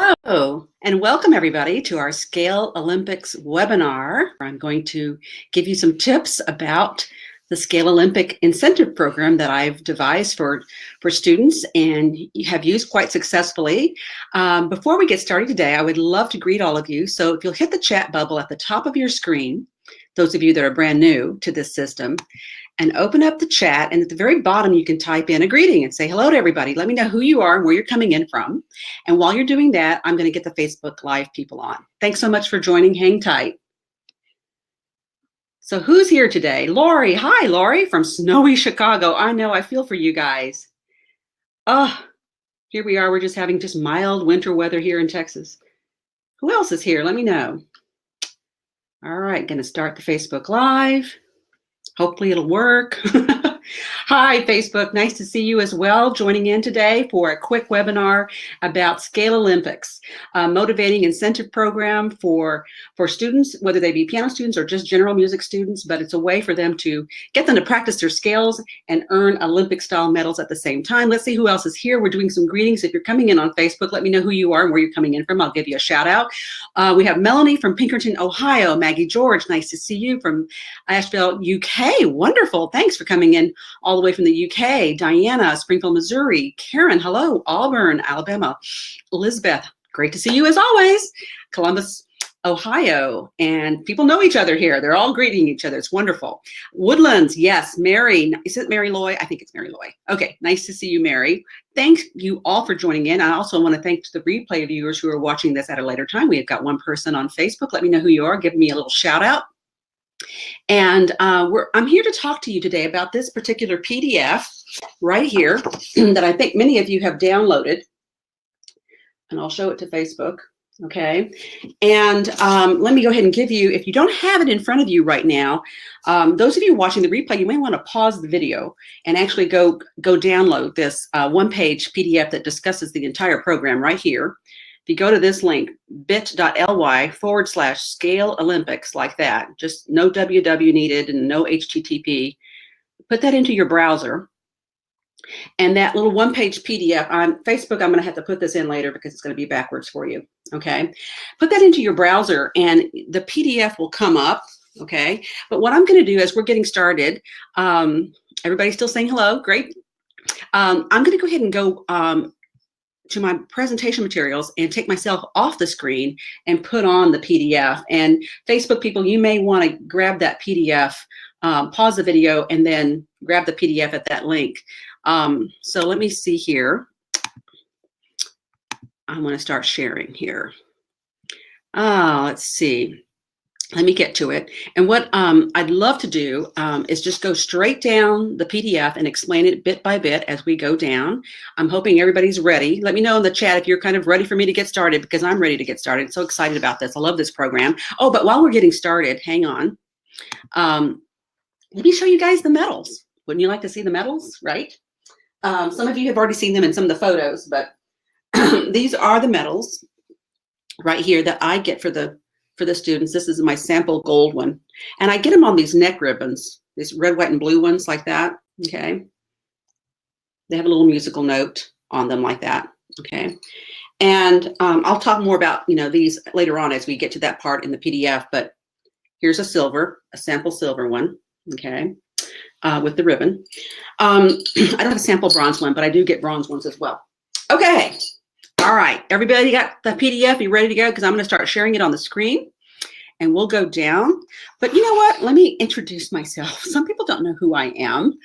Hello, and welcome everybody to our Scale Olympics webinar. I'm going to give you some tips about the Scale Olympic incentive program that I've devised for students and have used quite successfully. Before we get started today, I would love to greet all of you. So if you'll hit the chat bubble at the top of your screen, those of you that are brand new to this system, and open up the chat, and at the very bottom you can type in a greeting and say hello to everybody. Let me know who you are and where you're coming in from. And while you're doing that, I'm going to get the Facebook Live people on. Thanks so much for joining. Hang tight. So who's here today? Lori. Hi, Lori from snowy Chicago. I know, I feel for you guys. Oh, here we are. We're just having just mild winter weather here in Texas. Who else is here? Let me know. All right, going to start the Facebook Live. Hopefully it'll work. Hi, Facebook. Nice to see you as well, joining in today for a quick webinar about Scale Olympics, a motivating incentive program for students, whether they be piano students or just general music students, but it's a way for them to get them to practice their scales and earn Olympic-style medals at the same time. Let's see who else is here. We're doing some greetings. If you're coming in on Facebook, let me know who you are and where you're coming in from. I'll give you a shout out. We have Melanie from Pinkerton, Ohio. Maggie George, nice to see you from Asheville, UK. Wonderful. Thanks for coming in all the way from the UK. Diana, Springfield, Missouri. Karen, hello. Auburn, Alabama. Elizabeth, great to see you as always. Columbus, Ohio. And people know each other here. They're all greeting each other. It's wonderful. Woodlands, yes. Mary, is it Mary Loy? I think it's Mary Loy. Okay, nice to see you, Mary. Thank you all for joining in. I also want to thank the replay viewers who are watching this at a later time. We've got one person on Facebook. Let me know who you are. Give me a little shout out. And I'm here to talk to you today about this particular PDF right here that I think many of you have downloaded. And I'll show it to Facebook. Okay. And let me go ahead and give you, if you don't have it in front of you right now, those of you watching the replay, you may want to pause the video and actually go download this one-page PDF that discusses the entire program right here. If you go to this link, bit.ly/Scale Olympics, like that, just no www needed and no HTTP, put that into your browser. And that little one-page PDF on Facebook, I'm going to have to put this in later because it's going to be backwards for you, okay? Put that into your browser and the PDF will come up, okay? But what I'm going to do as we're getting started, everybody's still saying hello, great. I'm going to go ahead and go to my presentation materials and take myself off the screen and put on the PDF. And Facebook people, you may want to grab that PDF, pause the video, and then grab the PDF at that link. So let me see here. I'm going to start sharing here. Let's see. Let me get to it. And what I'd love to do is just go straight down the PDF and explain it bit by bit as we go down. I'm hoping everybody's ready. Let me know in the chat if you're kind of ready for me to get started, because I'm ready to get started. So excited about this. I love this program. Oh, but while we're getting started, hang on. Let me show you guys the medals. Wouldn't you like to see the medals, right? Some of you have already seen them in some of the photos, but these are the medals right here that I get for the students. This is my sample gold one. And I get them on these neck ribbons, these red, white, and blue ones like that, okay? They have a little musical note on them like that, okay? And I'll talk more about, these later on as we get to that part in the PDF, but here's a sample silver one, okay, with the ribbon. I don't have a sample bronze one, but I do get bronze ones as well. Okay. All right, everybody got the PDF? You ready to go? Because I'm going to start sharing it on the screen and we'll go down. But you know what? Let me introduce myself. Some people don't know who I am.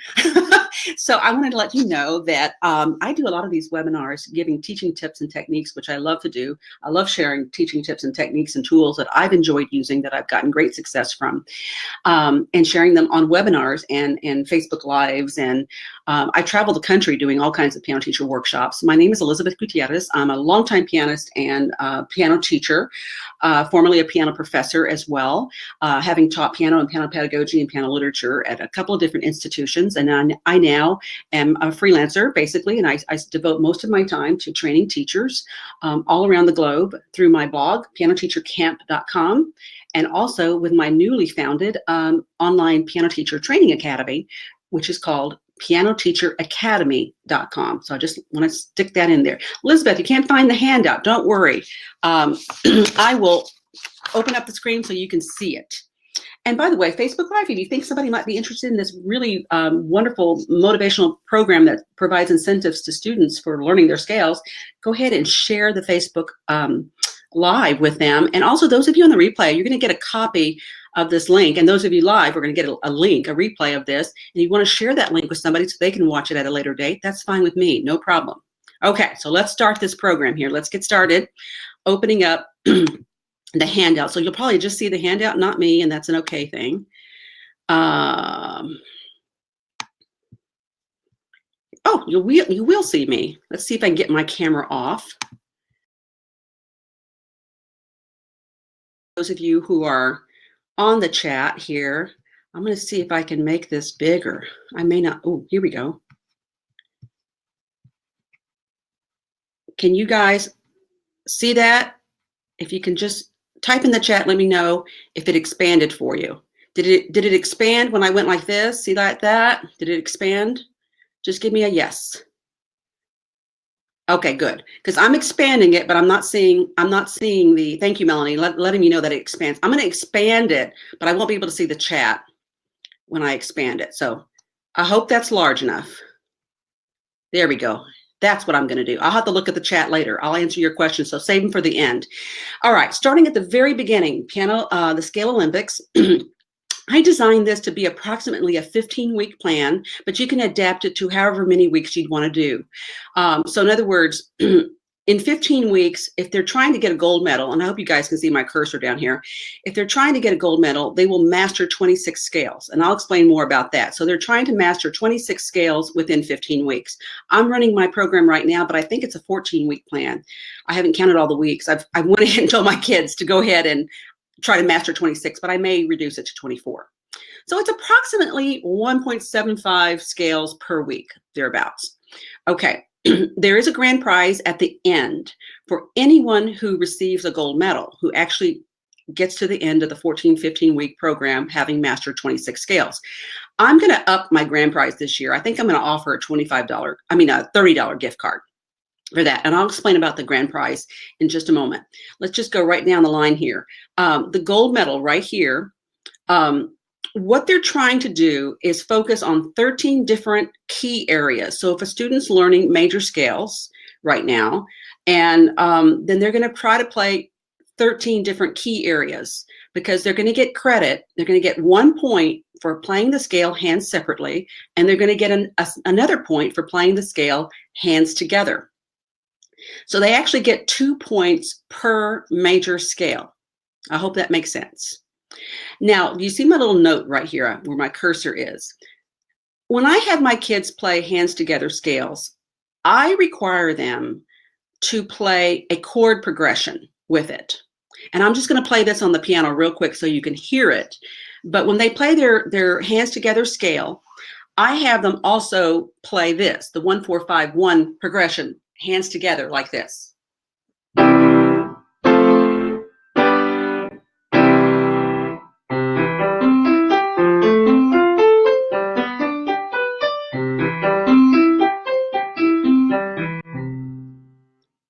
So I wanted to let you know that I do a lot of these webinars giving teaching tips and techniques, which I love to do. I love sharing teaching tips and techniques and tools that I've enjoyed using, that I've gotten great success from, and sharing them on webinars and Facebook Lives. And I travel the country doing all kinds of piano teacher workshops. My name is Elizabeth Gutierrez. I'm a longtime pianist and piano teacher, formerly a piano professor as well, having taught piano and piano pedagogy and piano literature at a couple of different institutions. And I now am a freelancer, basically, and I devote most of my time to training teachers all around the globe through my blog, pianoteachercamp.com, and also with my newly founded online piano teacher training academy, which is called pianoteacheracademy.com. So I just want to stick that in there. Elizabeth, you can't find the handout. Don't worry. I will open up the screen so you can see it. And by the way, Facebook Live, if you think somebody might be interested in this really wonderful motivational program that provides incentives to students for learning their scales, go ahead and share the Facebook Live with them. And also those of you on the replay, you're going to get a copy of this link. And those of you live are going to get a link, a replay of this. And you want to share that link with somebody so they can watch it at a later date. That's fine with me, no problem. Okay, so let's start this program here. Let's get started opening up the handout. So you'll probably just see the handout, not me, and that's an okay thing. Oh, you will see me. Let's see if I can get my camera off. Those of you who are on the chat here, I'm going to see if I can make this bigger. I may not. Oh, here we go. Can you guys see that? If you can just type in the chat, let me know if it expanded for you. Did it expand when I went like this? See like that? Did it expand? Just give me a yes. Okay, good. Because I'm expanding it, but I'm not seeing the, thank you, Melanie, letting me know that it expands. I'm going to expand it, but I won't be able to see the chat when I expand it. So I hope that's large enough. There we go. That's what I'm going to do. I'll have to look at the chat later. I'll answer your questions, so save them for the end. All right, starting at the very beginning, piano, the Scale Olympics. I designed this to be approximately a 15-week plan, but you can adapt it to however many weeks you'd want to do. So in other words, in 15 weeks, if they're trying to get a gold medal, and I hope you guys can see my cursor down here, if they're trying to get a gold medal, they will master 26 scales, and I'll explain more about that. So they're trying to master 26 scales within 15 weeks. I'm running my program right now, but I think it's a 14-week plan. I haven't counted all the weeks. I went ahead and told my kids to go ahead and try to master 26, but I may reduce it to 24. So it's approximately 1.75 scales per week, thereabouts. Okay. There is a grand prize at the end for anyone who receives a gold medal, who actually gets to the end of the 15-week program having mastered 26 scales. I'm going to up my grand prize this year. I think I'm going to offer a $30 gift card for that. And I'll explain about the grand prize in just a moment. Let's just go right down the line here. The gold medal right here, what they're trying to do is focus on 13 different key areas. So if a student's learning major scales right now, and then they're going to try to play 13 different key areas, because they're going to get credit. They're going to get 1 point for playing the scale hands separately, and they're going to get another point for playing the scale hands together. So they actually get 2 points per major scale. I hope that makes sense. Now, you see my little note right here where my cursor is. When I have my kids play hands together scales, I require them to play a chord progression with it. And I'm just going to play this on the piano real quick so you can hear it. But when they play their hands together scale, I have them also play this, the 1-4-5-1 progression, hands together like this.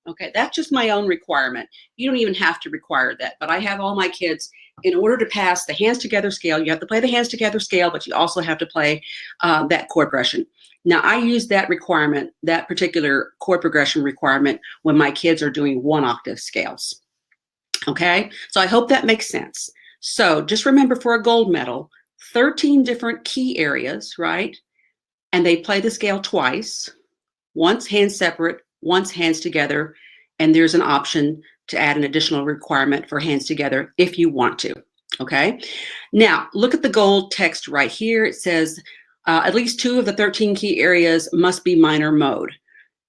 Okay, that's just my own requirement. You don't even have to require that, but I have all my kids, in order to pass the hands together scale, you have to play the hands together scale, but you also have to play that chord progression. Now, I use that requirement, that particular chord progression requirement, when my kids are doing 1-octave scales. Okay, so I hope that makes sense. So just remember, for a gold medal, 13 different key areas, right? And they play the scale twice, once hands separate, once hands together, and there's an option to add an additional requirement for hands together if you want to, okay? Now, look at the gold text right here. It says, at least 2 of the 13 key areas must be minor mode.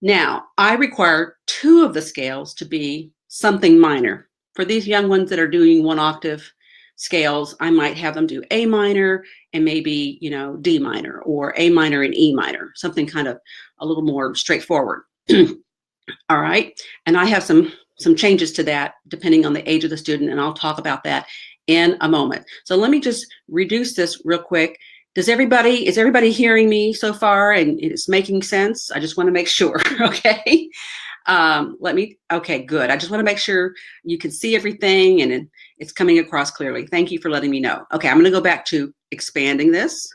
Now, I require 2 of the scales to be something minor. For these young ones that are doing 1-octave scales, I might have them do A minor and maybe, D minor, or A minor and E minor, something kind of a little more straightforward. All right, and I have some changes to that depending on the age of the student, and I'll talk about that in a moment. So let me just reduce this real quick is everybody hearing me so far and it's making sense? I just want to make sure, okay? Okay, good. I just want to make sure you can see everything and it's coming across clearly. Thank you for letting me know. Okay, I'm going to go back to expanding this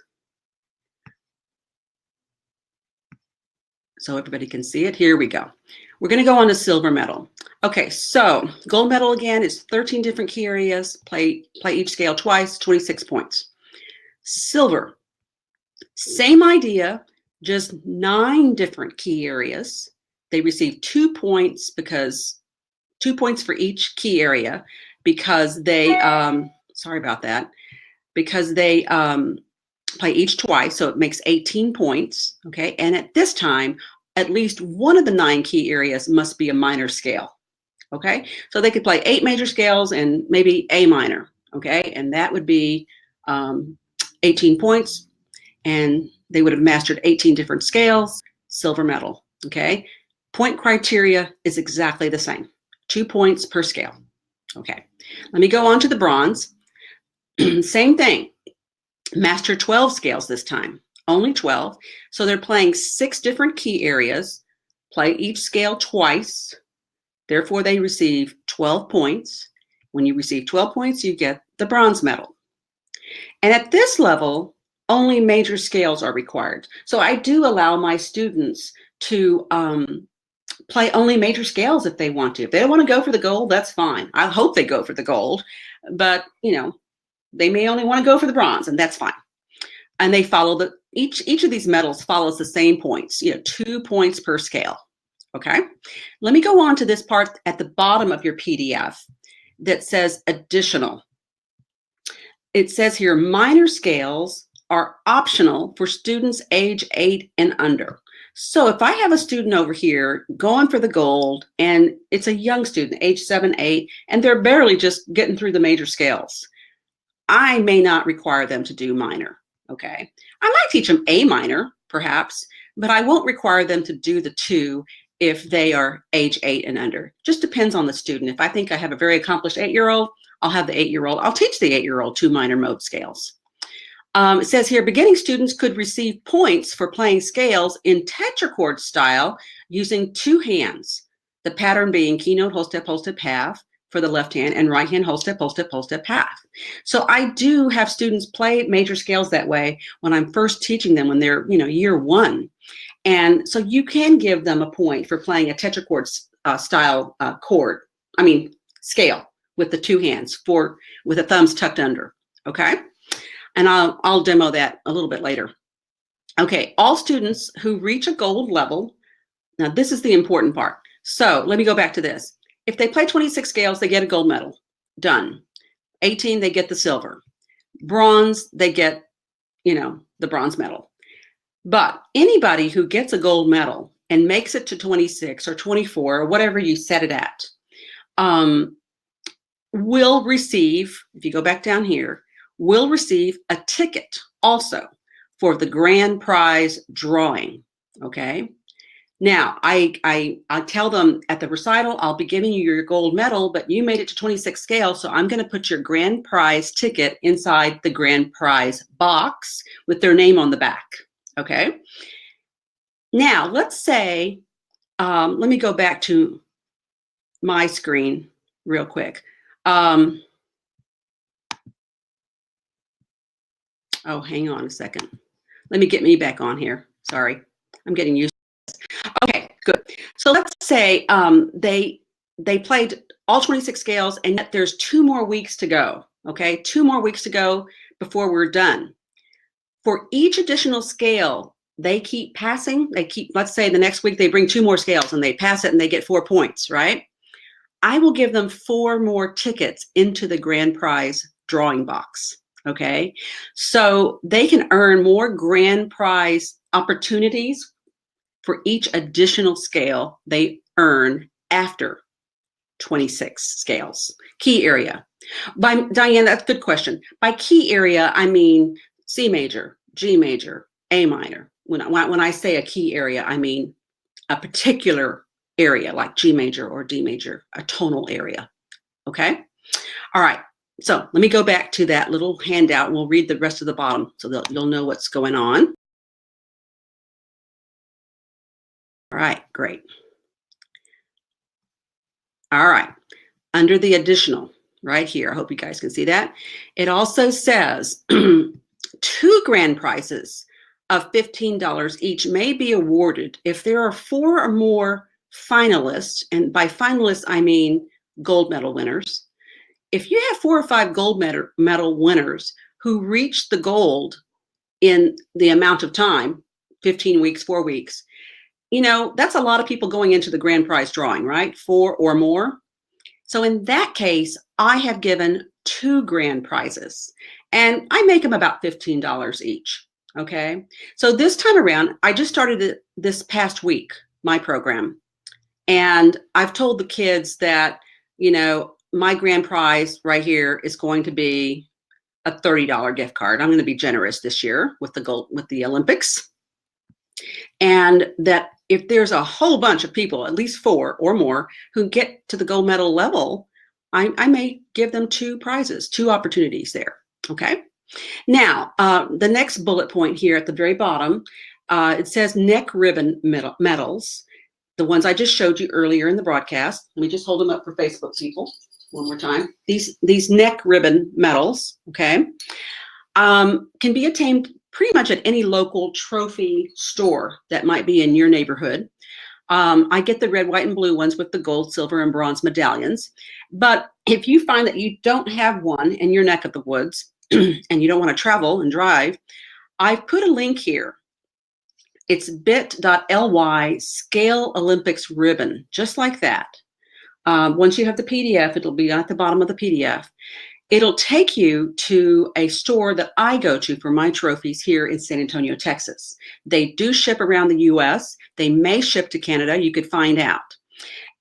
so everybody can see it. Here we go. We're going to go on to silver medal. Okay, so gold medal again is 13 different key areas. Play each scale twice, 26 points. Silver, same idea, just 9 different key areas. They receive 2 points because 2 points for each key area because they, sorry about that, because they play each twice, so it makes 18 points, okay? And at this time, at least one of the 9 key areas must be a minor scale, okay? So they could play 8 major scales and maybe A minor, okay? And that would be 18 points, and they would have mastered 18 different scales, silver medal, okay? Point criteria is exactly the same, 2 points per scale, okay? Let me go on to the bronze. Same thing, master 12 scales this time, only 12. So they're playing 6 different key areas, play each scale twice. Therefore, they receive 12 points. When you receive 12 points, you get the bronze medal. And at this level, only major scales are required. So I do allow my students to play only major scales if they want to. If they don't want to go for the gold, that's fine. I hope they go for the gold, but you know, they may only want to go for the bronze, and that's fine. And they follow each of these medals follows the same points, 2 points per scale. Okay. Let me go on to this part at the bottom of your PDF that says additional. It says here, minor scales are optional for students age 8 and under. So if I have a student over here going for the gold and it's a young student, age 7, 8, and they're barely just getting through the major scales, I may not require them to do minor, okay? I might teach them A minor, perhaps, but I won't require them to do the 2 if they are age 8 and under. Just depends on the student. If I think I have a very accomplished 8-year-old, I'll have the 8-year-old. I'll teach the 8-year-old 2 minor mode scales. It says here, beginning students could receive points for playing scales in tetrachord style using 2 hands, the pattern being keynote, whole step, half for the left hand and right hand, whole step, half. So I do have students play major scales that way when I'm first teaching them when they're, year 1. And so you can give them a point for playing a tetrachord style scale with the 2 hands with the thumbs tucked under, okay? And I'll demo that a little bit later. Okay, all students who reach a gold level, now this is the important part. So let me go back to this. If they play 26 scales, they get a gold medal, done. 18, they get the silver. Bronze, they get, the bronze medal. But anybody who gets a gold medal and makes it to 26 or 24 or whatever you set it at, will receive, if you go back down here, will receive a ticket also for the grand prize drawing, okay? Now, I tell them at the recital, I'll be giving you your gold medal, but you made it to 26 scales, so I'm going to put your grand prize ticket inside the grand prize box with their name on the back, okay? Now, let's say, let me go back to my screen real quick. Oh, hang on a second. Let me get me back on here. Sorry, I'm getting used to this. Okay, good. So let's say they played all 26 scales, and yet there's 2 more weeks to go. Okay, 2 more weeks to go before we're done. For each additional scale, they keep passing. Let's say the next week they bring 2 more scales and they pass it and they get 4 points, right? I will give them 4 more tickets into the grand prize drawing box. Okay, so they can earn more grand prize opportunities for each additional scale they earn after 26 scales. Key area. Diane, that's a good question. By key area, I mean C major, G major, A minor. When I say a key area, I mean a particular area like G major or D major, a tonal area. Okay? All right. So let me go back to that little handout and we'll read the rest of the bottom so that you'll know what's going on. All right, great. All right, under the additional right here, I hope you guys can see that. It also says 2 grand prizes of $15 each may be awarded if there are 4 or more finalists, and by finalists I mean gold medal winners. If you have 4 or 5 gold medal winners who reach the gold in the amount of time, 15 weeks, 4 weeks, you know, that's a lot of people going into the grand prize drawing, right? 4 or more. So in that case, I have given 2 grand prizes and I make them about $15 each. Okay. So this time around, I just started it this past week, my program. And I've told the kids that, you know, my grand prize right here is going to be a $30 gift card. I'm going to be generous this year with the Olympics. And that if there's a whole bunch of people, at least 4 or more, who get to the gold medal level, I may give them 2 prizes, 2 opportunities there. Okay. Now, the next bullet point here at the very bottom, it says neck ribbon medals, the ones I just showed you earlier in the broadcast. Let me just hold them up for Facebook people one more time. These neck ribbon medals, okay, can be obtained pretty much at any local trophy store that might be in your neighborhood. I get the red, white, and blue ones with the gold, silver, and bronze medallions. But if you find that you don't have one in your neck of the woods and you don't want to travel and drive, I've put a link here. It's bit.ly Scale Olympics ribbon, just like that. Once you have the PDF, it'll be at the bottom of the PDF. It'll take you to a store that I go to for my trophies here in San Antonio, Texas. They do ship around the US. They may ship to Canada. You could find out.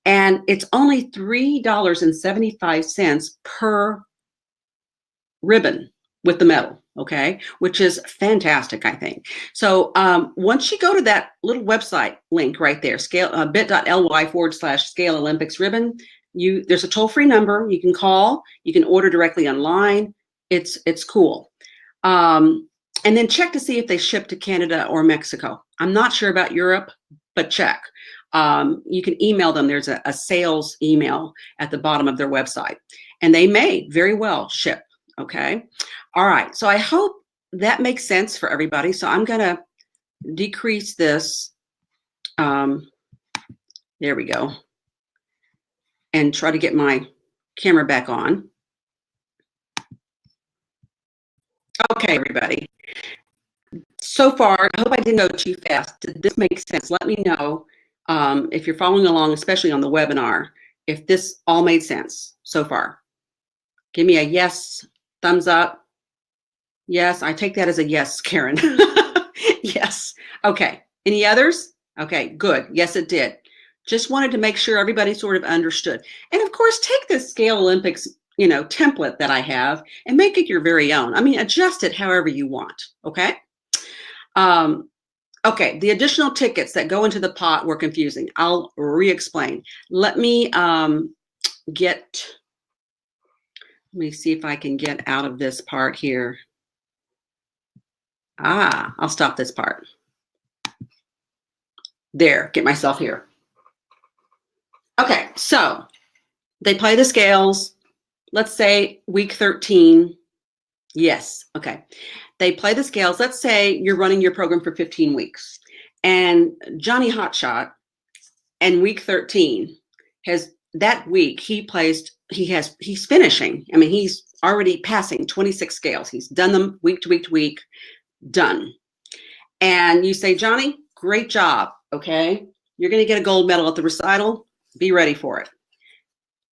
And it's only $3.75 per ribbon with the medal, okay? Which is fantastic, I think. So once you go to that little website link right there, bit.ly/Scale Olympics ribbon, there's a toll-free number you can call. You can order directly online. It's cool. And then check to see if they ship to Canada or Mexico. I'm not sure about Europe, but check. You can email them. There's a sales email at the bottom of their website, and they may very well ship. Okay. All right. So I hope that makes sense for everybody. So I'm going to decrease this. There we go. And try to get my camera back on. Okay, everybody. So far, I hope I didn't go too fast. Did this make sense? Let me know if you're following along, especially on the webinar, if this all made sense so far. Give me a yes, thumbs up. Yes, I take that as a yes, Karen. Yes. Okay. Any others? Okay, good. Yes, it did. Just wanted to make sure everybody sort of understood. And of course, take this Scale Olympics, template that I have and make it your very own. I mean, adjust it however you want. Okay. Okay. The additional tickets that go into the pot were confusing. I'll re-explain. Let me see if I can get out of this part here. I'll stop this part. There, get myself here. Okay, so they play the scales. Let's say week 13. Yes, okay. They play the scales. Let's say you're running your program for 15 weeks. And Johnny Hotshot in week 13 has that week he's finishing. I mean, he's already passing 26 scales. He's done them week to week to week, done. And you say, Johnny, great job, okay? You're going to get a gold medal at the recital. Be ready for it.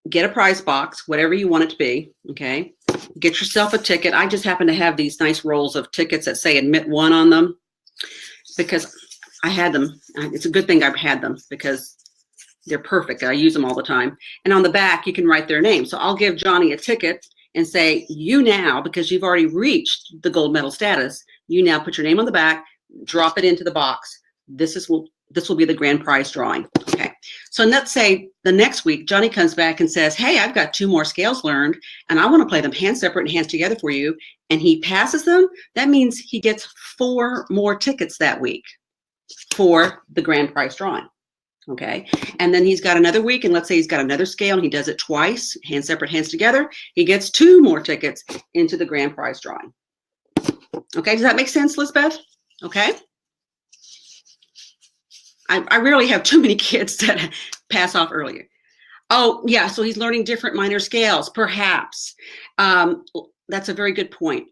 Get a prize box, whatever you want it to be, okay? Get yourself a ticket. I just happen to have these nice rolls of tickets that say admit one on them because I had them. It's a good thing I've had them because they're perfect. I use them all the time. And on the back, you can write their name. So I'll give Johnny a ticket and say, you now, because you've already reached the gold medal status, you now put your name on the back, drop it into the box. This will be the grand prize drawing. Okay. So let's say the next week, Johnny comes back and says, hey, I've got 2 more scales learned, and I want to play them hands separate and hands together for you. And he passes them. That means he gets 4 more tickets that week for the grand prize drawing. Okay. And then he's got another week, and let's say he's got another scale and he does it twice, hands separate, hands together. He gets 2 more tickets into the grand prize drawing. Okay. Does that make sense, Lisbeth? Okay. I rarely have too many kids that pass off earlier. Oh, yeah. So he's learning different minor scales, perhaps. That's a very good point.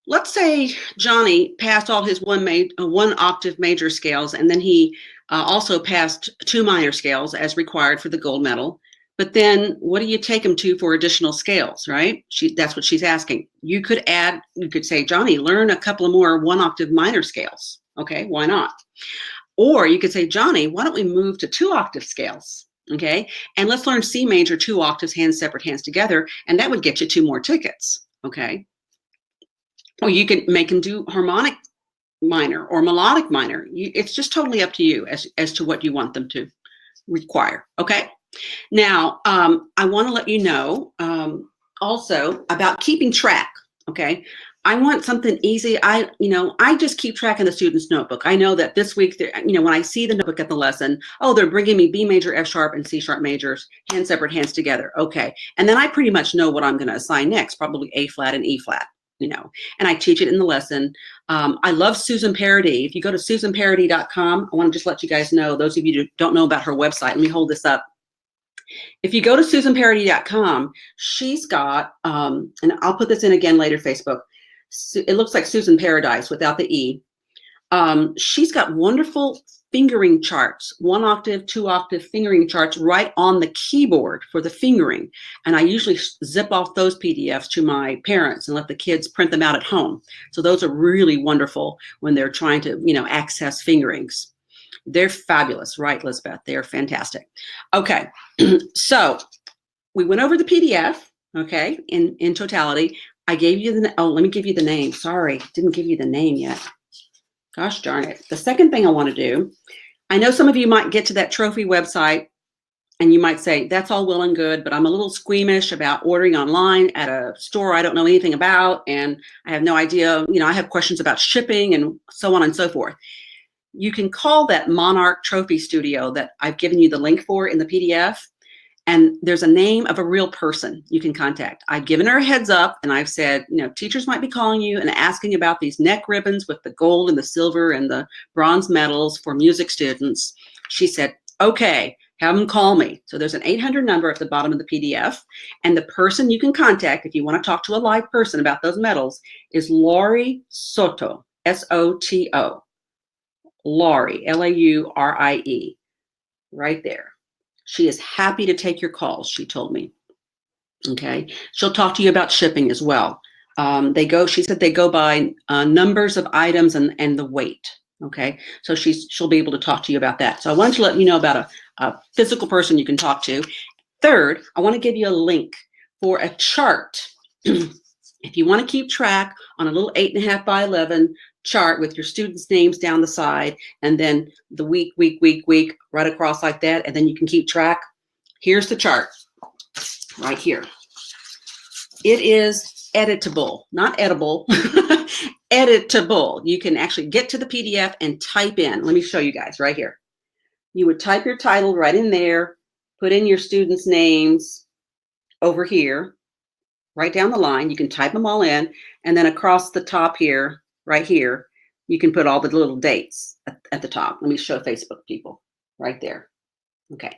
Let's say Johnny passed all his 1 octave major scales, and then he also passed 2 minor scales as required for the gold medal. But then what do you take him to for additional scales, right? That's what she's asking. You could say, Johnny, learn a couple of more 1 octave minor scales. Okay, why not? Or you could say, Johnny, why don't we move to 2 octave scales? Okay, and let's learn C major 2 octaves, hands separate, hands together, and that would get you 2 more tickets. Okay. Or you can make him do harmonic minor or melodic minor. It's just totally up to you as to what you want them to require. Okay. Now, I want to let you know also about keeping track. Okay. I want something easy. I just keep track in the student's notebook. I know that this week, when I see the notebook at the lesson, oh, they're bringing me B major, F sharp, and C sharp majors, hands separate, hands together. Okay. And then I pretty much know what I'm going to assign next, probably A flat and E flat. And I teach it in the lesson. I love Susan Parody. If you go to susanparody.com, I want to just let you guys know, those of you who don't know about her website, let me hold this up. If you go to susanparody.com, she's got, and I'll put this in again later, Facebook. It looks like Susan Paradise without the E. She's got wonderful fingering charts, 1 octave, 2 octave fingering charts right on the keyboard for the fingering. And I usually zip off those PDFs to my parents and let the kids print them out at home. So those are really wonderful when they're trying to, access fingerings. They're fabulous, right, Lisbeth? They're fantastic. Okay, so we went over the PDF, okay, in totality. I gave you let me give you the name. Sorry, didn't give you the name yet. Gosh darn it. The second thing I want to do, I know some of you might get to that trophy website and you might say, that's all well and good, but I'm a little squeamish about ordering online at a store I don't know anything about, and I have no idea, I have questions about shipping and so on and so forth. You can call that Monarch Trophy Studio that I've given you the link for in the PDF. And there's a name of a real person you can contact. I've given her a heads up and I've said, teachers might be calling you and asking about these neck ribbons with the gold and the silver and the bronze medals for music students. She said, okay, have them call me. So there's an 800 number at the bottom of the PDF. And the person you can contact if you want to talk to a live person about those medals is Laurie Soto, S-O-T-O. Laurie, L-A-U-R-I-E, right there. She is happy to take your calls, she told me. Okay. She'll talk to you about shipping as well. She said they go by numbers of items and the weight. Okay. So she'll be able to talk to you about that. So I wanted to let you know about a physical person you can talk to. Third, I want to give you a link for a chart. If you want to keep track on a little 8.5 by 11 chart with your students' names down the side, and then the week, right across like that, and then you can keep track. Here's the chart right here. It is editable, not edible, editable. You can actually get to the PDF and type in. Let me show you guys right here. You would type your title right in there, put in your students' names over here, right down the line. You can type them all in, and then across the top here, right here, you can put all the little dates at the top. Let me show Facebook people right there. Okay.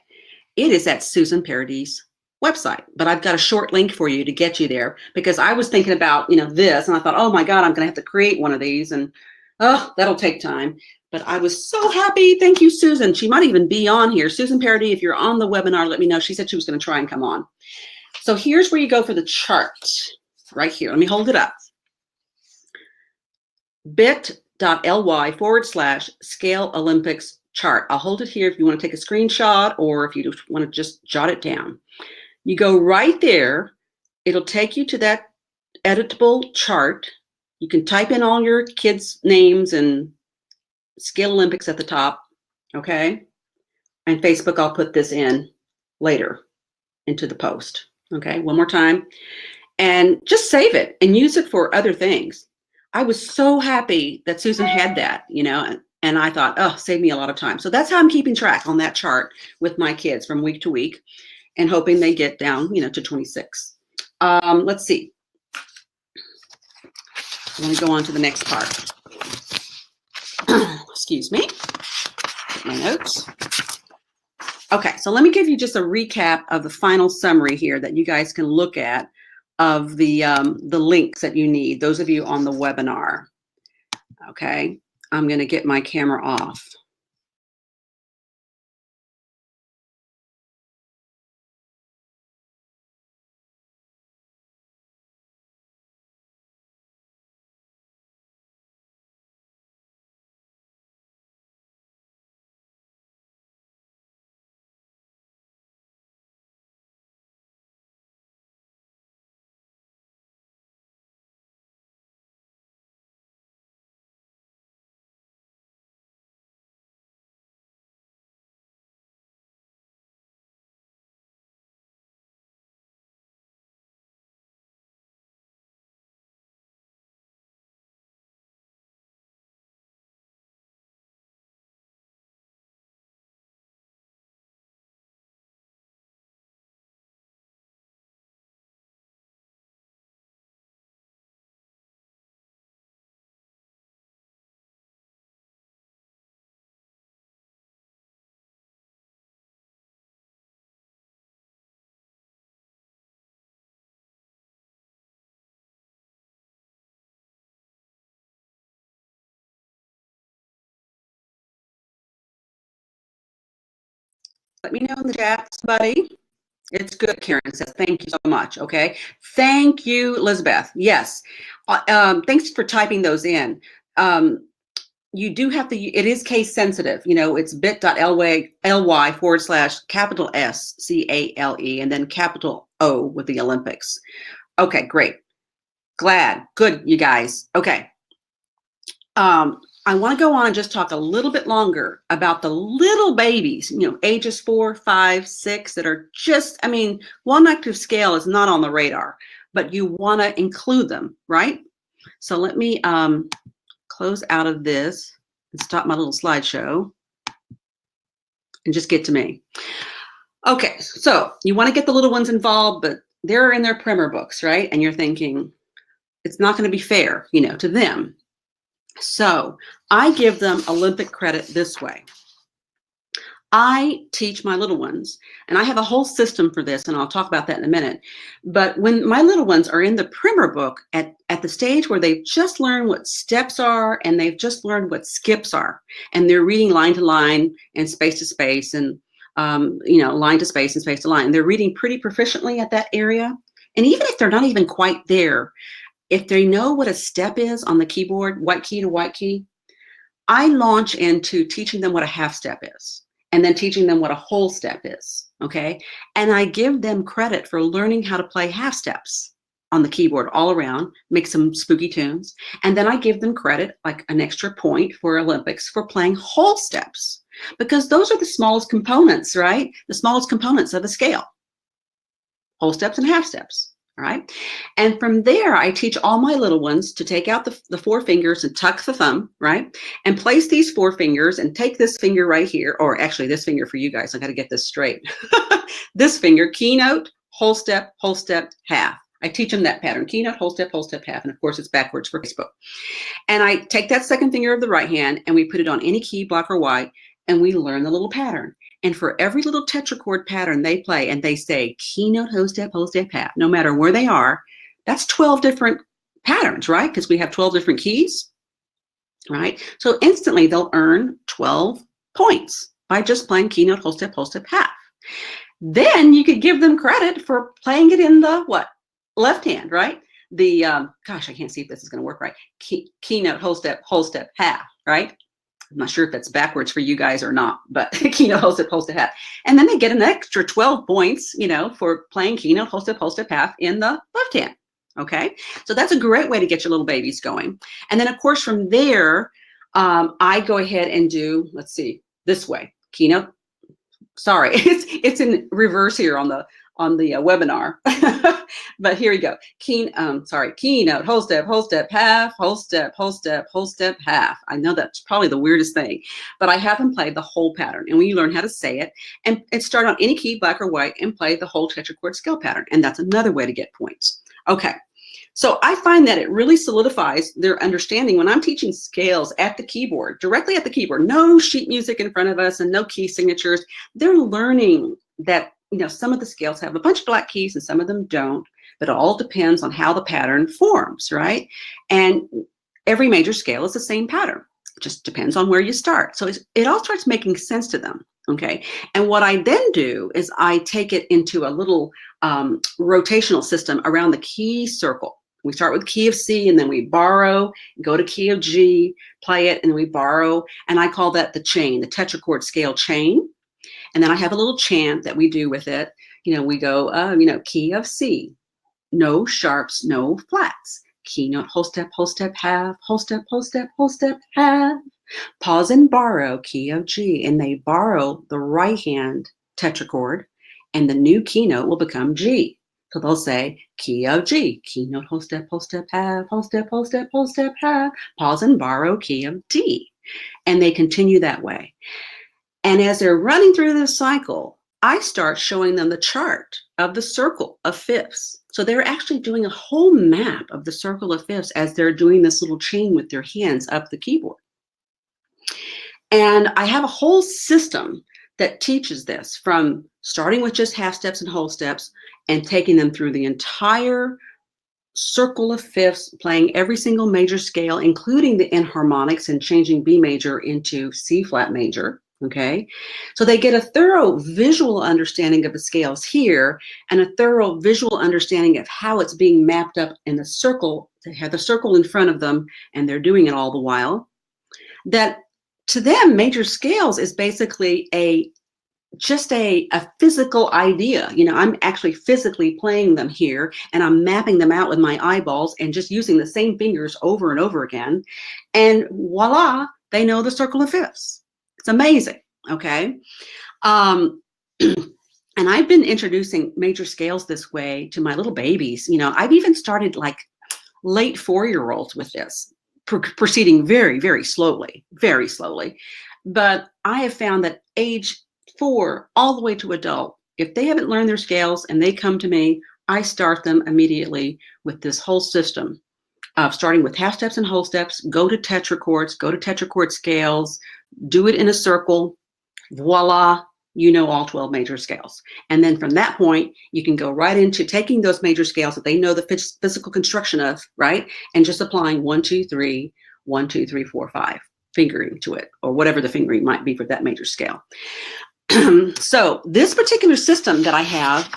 It is at Susan Parody's website, but I've got a short link for you to get you there because I was thinking about, this, and I thought, oh my God, I'm going to have to create one of these, and oh, that'll take time. But I was so happy. Thank you, Susan. She might even be on here. Susan Parody, if you're on the webinar, let me know. She said she was going to try and come on. So here's where you go for the chart right here. Let me hold it up. bit.ly/Scale Olympics chart. I'll hold it here if you want to take a screenshot or if you want to just jot it down. You go right there. It'll take you to that editable chart. You can type in all your kids' names and Scale Olympics at the top. Okay. And Facebook, I'll put this in later into the post. Okay, one more time. And just save it and use it for other things. I was so happy that Susan had that, and I thought, oh, save me a lot of time. So that's how I'm keeping track on that chart with my kids from week to week and hoping they get down, to 26. Let's see. Let me go on to the next part. Excuse me. Get my notes. Okay, so let me give you just a recap of the final summary here that you guys can look at of the links that you need, those of you on the webinar. Okay, I'm going to get my camera off. Let me know in the chat, buddy. It's good, Karen says. Thank you so much. Okay. Thank you, Elizabeth. Yes. Thanks for typing those in. You do have to, it is case sensitive. It's bit.ly/capital SCALE and then capital O with the Olympics. Okay, great. Glad. Good, you guys. Okay. I want to go on and just talk a little bit longer about the little babies, ages 4, 5, 6 that are just, one octave scale is not on the radar, but you want to include them, right? So let me close out of this and stop my little slideshow and just get to me. Okay, so you want to get the little ones involved, but they're in their primer books, right? And you're thinking, it's not going to be fair, to them. So I give them Olympic credit this way. I teach my little ones, and I have a whole system for this, and I'll talk about that in a minute. But when my little ones are in the primer book at the stage where they've just learned what steps are and they've just learned what skips are, and they're reading line to line and space to space and, line to space and space to line, and they're reading pretty proficiently at that area. And even if they're not even quite there, if they know what a step is on the keyboard, white key to white key, I launch into teaching them what a half step is, and then teaching them what a whole step is, okay? And I give them credit for learning how to play half steps on the keyboard all around, make some spooky tunes, and then I give them credit, like an extra point for Olympics, for playing whole steps, because those are the smallest components, right? The smallest components of the scale, whole steps and half steps. All right. And from there, I teach all my little ones to take out the 4 fingers and tuck the thumb, right? And place these 4 fingers and take this finger right here, or actually this finger for you guys. I got to get this straight. This finger, keynote, whole step, half. I teach them that pattern, keynote, whole step, half. And of course, it's backwards for Facebook. And I take that second finger of the right hand and we put it on any key, block or white, and we learn the little pattern. And for every little tetrachord pattern they play and they say keynote, whole step, half, no matter where they are, that's 12 different patterns, right? Because we have 12 different keys, right? So instantly they'll earn 12 points by just playing keynote, whole step, half. Then you could give them credit for playing it in the what? Left hand, right? The, gosh, I can't see if this is going to work right. Keynote, whole step, half, right? I'm not sure if that's backwards for you guys or not, but keynote, whole step, half. And then they get an extra 12 points, for playing keynote, whole step, half in the left hand. Okay. So that's a great way to get your little babies going. And then of course, from there, I go ahead and do, let's see, this way, keynote, Sorry, it's in reverse here on the webinar. But here we go. Keynote, whole step, half, whole step, half. I know that's probably the weirdest thing, but I have them play the whole pattern. And when you learn how to say it, and start on any key, black or white, and play the whole tetrachord scale pattern. And that's another way to get points. Okay. So I find that it really solidifies their understanding when I'm teaching scales at the keyboard, directly at the keyboard, no sheet music in front of us and no key signatures. They're learning that, some of the scales have a bunch of black keys and some of them don't, but it all depends on how the pattern forms, right? And every major scale is the same pattern. It just depends on where you start. So it all starts making sense to them. Okay. And what I then do is I take it into a little rotational system around the key circle. We start with key of C and then we borrow, go to key of G, play it, and we borrow. And I call that the chain, the tetrachord scale chain. And then I have a little chant that we do with it. We go, key of C, no sharps, no flats. Keynote, whole step, half, whole step, half. Pause and borrow, key of G. And they borrow the right hand tetrachord, and the new keynote will become G. So they'll say key of G, keynote, whole step, half, whole step, half. Pause and borrow, key of D. And they continue that way. And as they're running through this cycle, I start showing them the chart of the circle of fifths. So they're actually doing a whole map of the circle of fifths as they're doing this little chain with their hands up the keyboard. And I have a whole system that teaches this, from starting with just half steps and whole steps and taking them through the entire circle of fifths, playing every single major scale, including the enharmonics, and changing B major into C flat major. Okay, so they get a thorough visual understanding of the scales here and a thorough visual understanding of how it's being mapped up in the circle. They have the circle in front of them and they're doing it all the while. That to them, major scales is basically just a physical idea. I'm actually physically playing them here and I'm mapping them out with my eyeballs and just using the same fingers over and over again. And voila, they know the circle of fifths. It's amazing. Okay. And I've been introducing major scales this way to my little babies. I've even started like late 4-year-olds with this, proceeding very, very slowly, very slowly. But I have found that age 4 all the way to adult, if they haven't learned their scales and they come to me, I start them immediately with this whole system of starting with half steps and whole steps, go to tetrachords, go to tetrachord scales, do it in a circle, voila, all 12 major scales. And then from that point, you can go right into taking those major scales that they know the physical construction of, right? And just applying 1, 2, 3, 1, 2, 3, 4, 5, fingering to it, or whatever the fingering might be for that major scale. So this particular system that I have,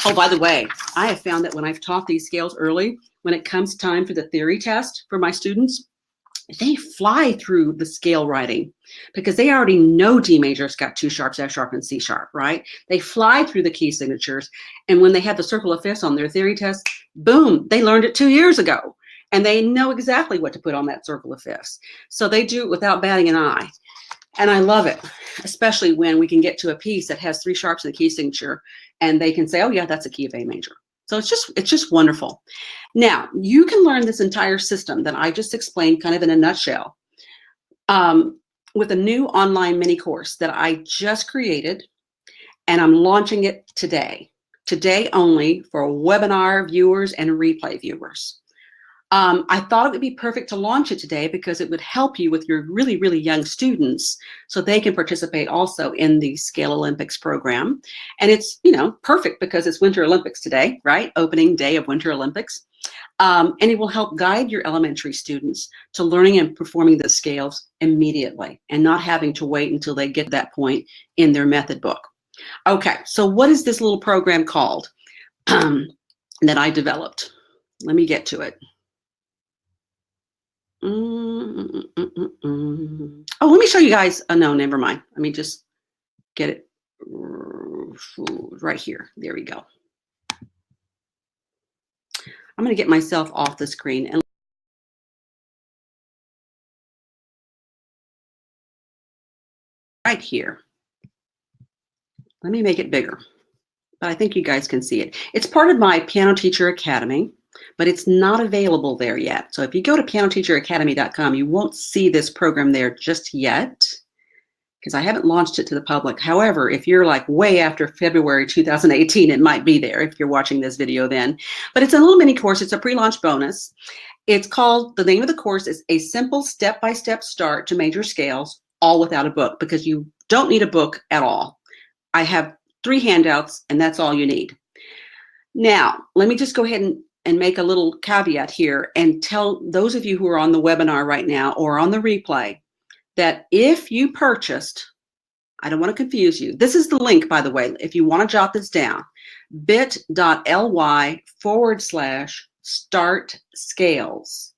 oh, by the way, I have found that when I've taught these scales early, when it comes time for the theory test for my students, they fly through the scale writing because they already know D major's got 2 sharps, F sharp, and C sharp, right? They fly through the key signatures. And when they have the circle of fifths on their theory test, boom, they learned it 2 years ago. And they know exactly what to put on that circle of fifths. So they do it without batting an eye. And I love it, especially when we can get to a piece that has 3 sharps in the key signature and they can say, oh yeah, that's a key of A major. So it's just wonderful. Now, you can learn this entire system that I just explained kind of in a nutshell with a new online mini course that I just created, and I'm launching it today only for webinar viewers and replay viewers. I thought it would be perfect to launch it today because it would help you with your really, really young students so they can participate also in the Scale Olympics program. And it's, perfect because it's Winter Olympics today, right? Opening day of Winter Olympics. And it will help guide your elementary students to learning and performing the scales immediately and not having to wait until they get to that point in their method book. Okay, so what is this little program called that I developed? Let me get to it. Oh, let me show you guys. Oh, no, never mind. Let me just get it right here. There we go. I'm going to get myself off the screen and right here. Let me make it bigger, but I think you guys can see it. It's part of my Piano Teacher Academy, but it's not available there yet. So if you go to pianoteacheracademy.com, you won't see this program there just yet because I haven't launched it to the public. However, if you're like way after February 2018, it might be there if you're watching this video then. But it's a little mini course. It's a pre-launch bonus. It's called, the name of the course is A Simple Step-by-Step Start to Major Scales, all without a book, because you don't need a book at all. I have 3 handouts, and that's all you need. Now, let me just go ahead and make a little caveat here and tell those of you who are on the webinar right now or on the replay that if you purchased, I don't want to confuse you. This is the link, by the way, if you want to jot this down, bit.ly/start scales,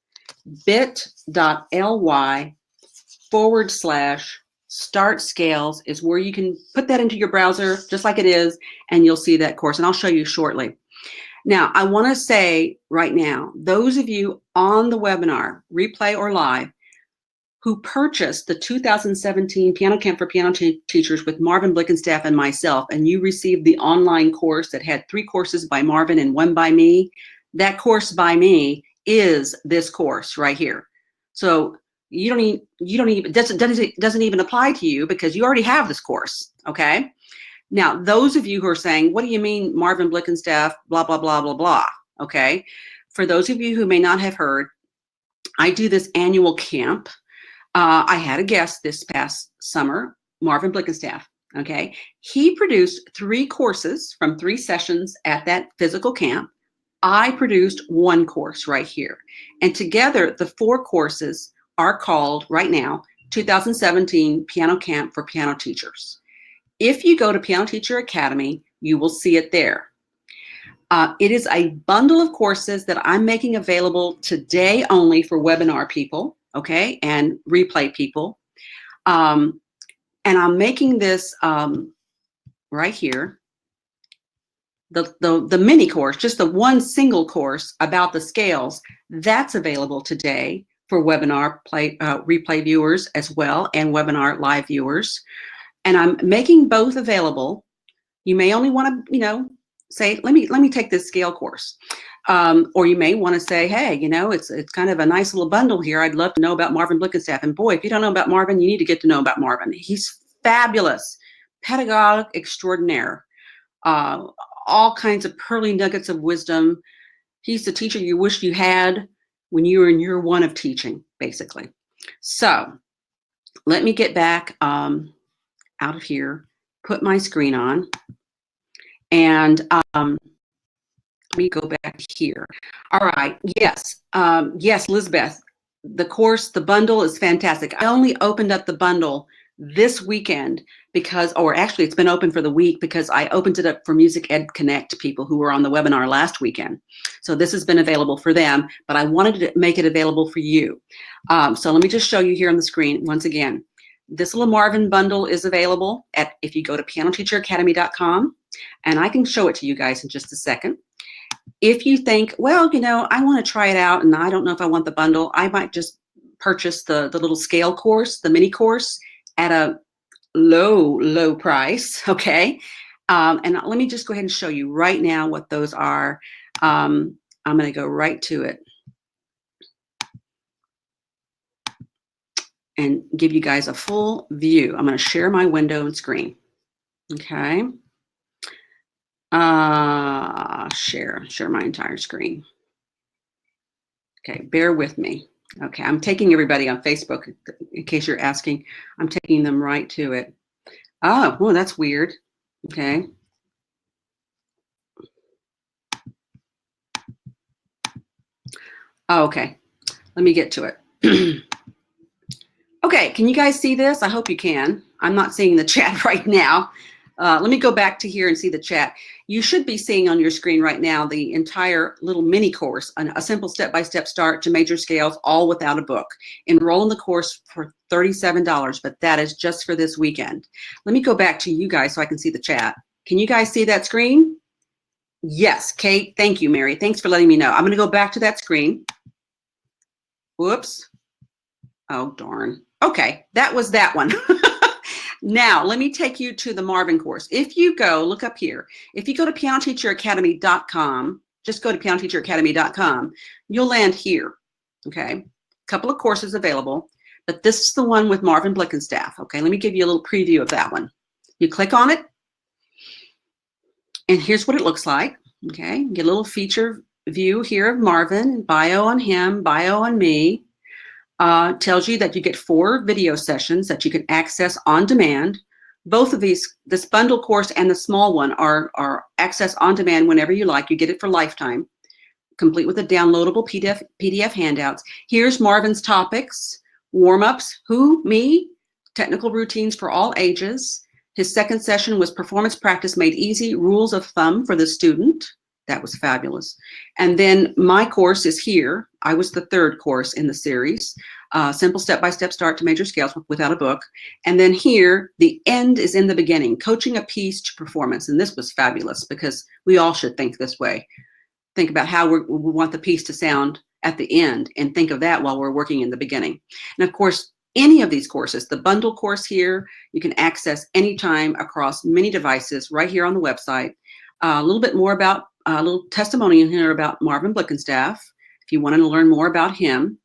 bit.ly/start scales is where you can put that into your browser just like it is, and you'll see that course, and I'll show you shortly. Now, I want to say right now, those of you on the webinar, replay or live, who purchased the 2017 Piano Camp for Piano Teachers with Marvin, Blick, and staff and myself, and you received the online course that had 3 courses by Marvin and 1 by me, that course by me is this course right here. So you don't even, doesn't even apply to you because you already have this course, okay? Now, those of you who are saying, what do you mean Marvin, Blick, and staff, blah, blah, blah, blah, blah, okay? For those of you who may not have heard, I do this annual camp. I had a guest this past summer, Marvin Blickenstaff, okay? He produced 3 courses from 3 sessions at that physical camp. I produced 1 course right here. And together, the 4 courses are called, right now, 2017 Piano Camp for Piano Teachers. If you go to Piano Teacher Academy, you will see it there. It is a bundle of courses that I'm making available today only for webinar people, okay, and replay people. And I'm making this right here, the mini course, just the one single course about the scales, that's available today for webinar replay viewers as well, and webinar live viewers. And I'm making both available. You may only want to, say, let me take this scale course. Or you may want to say, hey, it's kind of a nice little bundle here. I'd love to know about Marvin Blickenstaff. And boy, if you don't know about Marvin, you need to get to know about Marvin. He's fabulous, pedagogue extraordinaire, all kinds of pearly nuggets of wisdom. He's the teacher you wish you had when you were in year 1 of teaching, basically. So let me get back out of here, put my screen on, and let me go back here. All right. Yes. Yes, Lizbeth, the bundle is fantastic. I only opened up the bundle this weekend or actually it's been open for the week because I opened it up for Music Ed Connect people who were on the webinar last weekend. So this has been available for them, but I wanted to make it available for you. So let me just show you here on the screen once again. This little Marvin bundle is available if you go to pianoteacheracademy.com, and I can show it to you guys in just a second. If you think, well, I want to try it out and I don't know if I want the bundle, I might just purchase the little scale course, the mini course, at a low price, okay? And let me just go ahead and show you right now what those are. I'm going to go right to it and give you guys a full view. I'm going to share my window and screen, okay? Share my entire screen. Okay, bear with me. Okay, I'm taking everybody on Facebook, in case you're asking. I'm taking them right to it. Oh, well, that's weird. Okay. Oh, okay, let me get to it. Okay, can you guys see this? I hope you can. I'm not seeing the chat right now. Let me go back to here and see the chat. You should be seeing on your screen right now the entire little mini course, a simple step-by-step start to major scales, all without a book. Enroll in the course for $37, but that is just for this weekend. Let me go back to you guys so I can see the chat. Can you guys see that screen? Yes, Kate. Thank you, Mary. Thanks for letting me know. I'm going to go back to that screen. Whoops. Oh, darn. Okay, that was that one. Now, let me take you to the Marvin course. If you go, look up here. If you go to pianoteacheracademy.com, just go to pianoteacheracademy.com, you'll land here, okay? A couple of courses available, but this is the one with Marvin, Blick, and staff, okay? Let me give you a little preview of that one. You click on it, and here's what it looks like, okay? Get a little feature view here of Marvin, bio on him, bio on me. Tells you that you get 4 video sessions that you can access on demand. Both of these, this bundle course and the small one, are access on demand whenever you like. You get it for lifetime, complete with the downloadable PDF handouts. Here's Marvin's topics: warm-ups, who, me, technical routines for all ages. His second session was performance practice made easy, rules of thumb for the student. That was fabulous. And then my course is here. I was the 3rd course in the series. Simple step-by-step start to major scales without a book. And then here, the end is in the beginning, coaching a piece to performance. And this was fabulous because we all should think this way. Think about how we want the piece to sound at the end and think of that while we're working in the beginning. And of course, any of these courses, the bundle course here, you can access anytime across many devices right here on the website. A little bit more about a little testimonial here about Marvin Blickenstaff, if you want to learn more about him.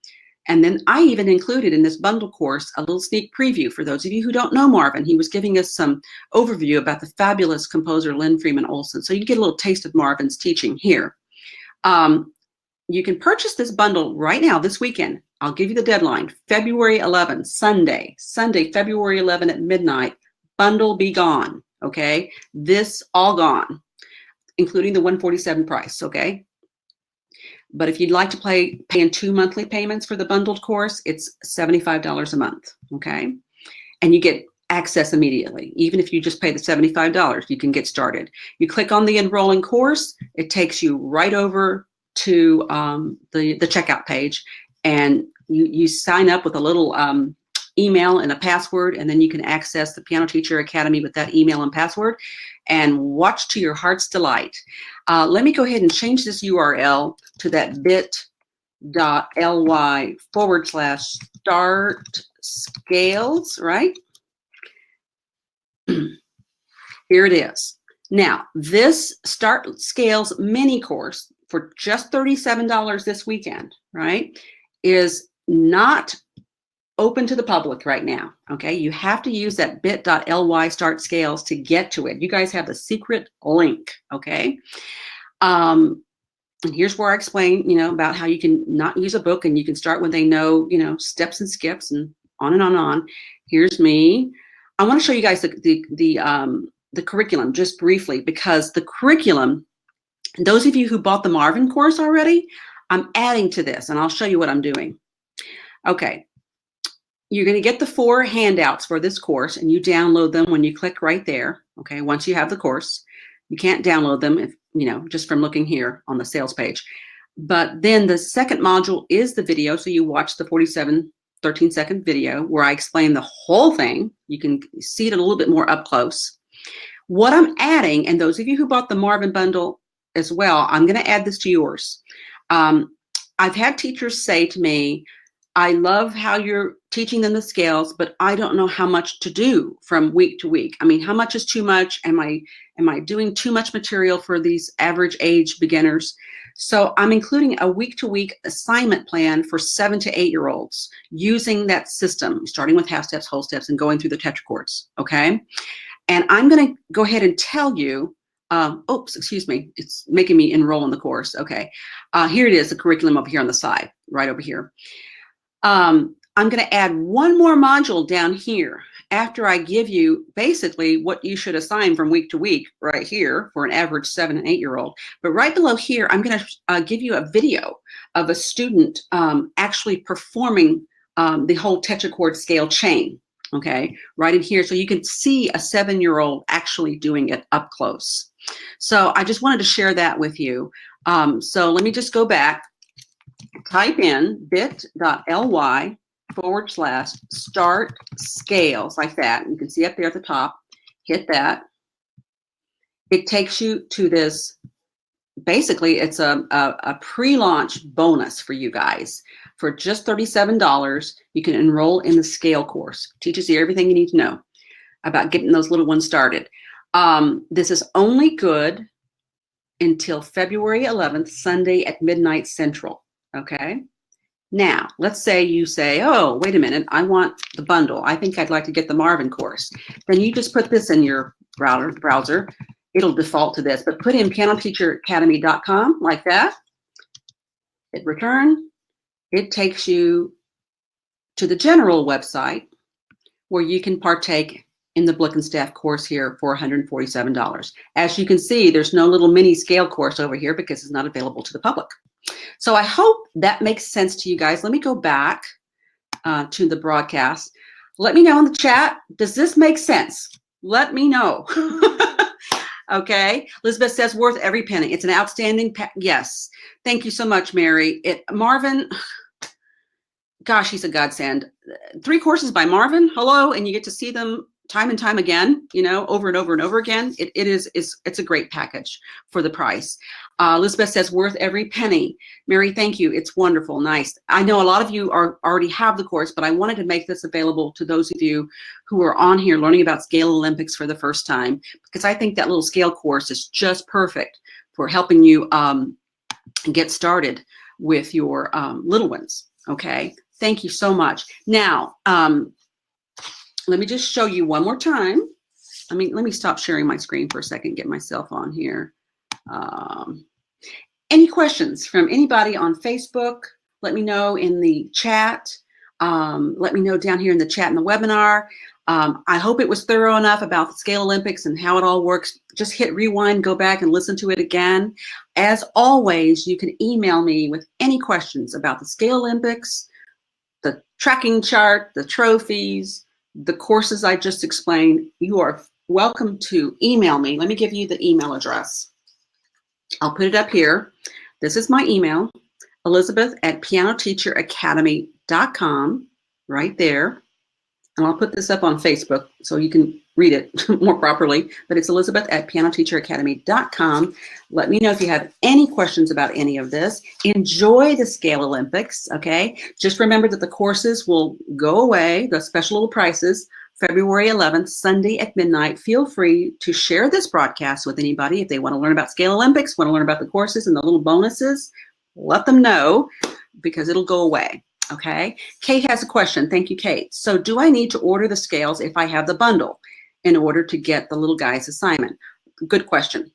And then I even included in this bundle course a little sneak preview for those of you who don't know Marvin. He was giving us some overview about the fabulous composer Lynn Freeman Olson. So you get a little taste of Marvin's teaching here. You can purchase this bundle right now, this weekend. I'll give you the deadline, February 11, Sunday, February 11 at midnight. Bundle be gone, okay? This all gone, including the $147 price, okay? But if you'd like to pay in 2 monthly payments for the bundled course, it's $75 a month, okay? And you get access immediately. Even if you just pay the $75, you can get started. You click on the enrolling course, it takes you right over to the checkout page, and you sign up with a little email and a password, and then you can access the Piano Teacher Academy with that email and password and watch to your heart's delight. Let me go ahead and change this URL to that bit.ly/start scales, right? Here it is. Now, this Start Scales mini course for just $37 this weekend, right, is not open to the public right now, okay? You have to use that bit.ly start scales to get to it. You guys have the secret link, okay? And here's where I explain, about how you can not use a book and you can start when they know, steps and skips and on and on and on. Here's me. I want to show you guys the curriculum just briefly, because the curriculum, those of you who bought the Marvin course already, I'm adding to this, and I'll show you what I'm doing. Okay. You're going to get the 4 handouts for this course, and you download them when you click right there. Okay, once you have the course, you can't download them if just from looking here on the sales page. But then the second module is the video, so you watch the 13-second video where I explain the whole thing. You can see it a little bit more up close. What I'm adding, and those of you who bought the Marvin bundle as well, I'm going to add this to yours. I've had teachers say to me, I love how you're teaching them the scales, but I don't know how much to do from week to week. I mean, how much is too much? Am I doing too much material for these average age beginners? So I'm including a week-to-week assignment plan for 7 to 8-year-olds using that system, starting with half steps, whole steps, and going through the tetrachords, okay? And I'm going to go ahead and tell you, oops, excuse me, it's making me enroll in the course, okay. Here it is, the curriculum over here on the side, right over here. I'm going to add one more module down here after I give you basically what you should assign from week to week right here for an average 7 and 8-year-old. But right below here, I'm going to give you a video of a student actually performing the whole tetrachord scale chain, okay, right in here. So you can see a 7-year-old actually doing it up close. So I just wanted to share that with you. So let me just go back. Type in bit.ly/start scales like that. You can see up there at the top. Hit that. It takes you to this. Basically, it's a pre-launch bonus for you guys. For just $37, you can enroll in the scale course. Teaches you everything you need to know. about getting those little ones started. This is only good until February 11th, Sunday at midnight Central. Okay. Now, let's say you say, oh, wait a minute, I want the bundle. I think I'd like to get the Marvin course. Then you just put this in your browser. It'll default to this, but put in pianoteacheracademy.com like that. Hit return. It takes you to the general website where you can partake in the Blick and Staff course here for $147. As you can see, there's no little mini scale course over here because it's not available to the public. So I hope that makes sense to you guys. Let me go back to the broadcast. Let me know in the chat, does this make sense? Let me know. Okay. Elizabeth says worth every penny. It's an outstanding, yes. Thank you so much, Mary. Marvin, gosh, he's a godsend. 3 courses by Marvin, hello, and you get to see them time and time again, you know, over and over and over again. It's a great package for the price. Elizabeth says worth every penny. Mary, thank you. It's wonderful, nice. I know a lot of you already have the course, but I wanted to make this available to those of you who are on here learning about Scale Olympics for the first time, because I think that little scale course is just perfect for helping you get started with your little ones. Okay, thank you so much. Now, let me just show you one more time. Let me stop sharing my screen for a second, get myself on here. Any questions from anybody on Facebook? Let me know in the chat. Let me know down here in the chat in the webinar. I hope it was thorough enough about the Scale Olympics and how it all works. Just hit rewind, go back and listen to it again. As always, you can email me with any questions about the Scale Olympics, the tracking chart, the trophies, the courses I just explained. You are welcome to email me. Let me give you the email address. I'll put it up here. This is my email, elizabeth@pianoteacheracademy.com, right there. And I'll put this up on Facebook so you can read it more properly, but it's elizabeth@pianoteacheracademy.com. Let me know if you have any questions about any of this. Enjoy the Scale Olympics, okay? Just remember that the courses will go away, the special little prices, February 11th, Sunday at midnight. Feel free to share this broadcast with anybody if they want to learn about Scale Olympics, want to learn about the courses and the little bonuses. Let them know because it'll go away. Okay, Kate has a question. Thank you, Kate. So do I need to order the scales if I have the bundle in order to get the little guy's assignment? Good question.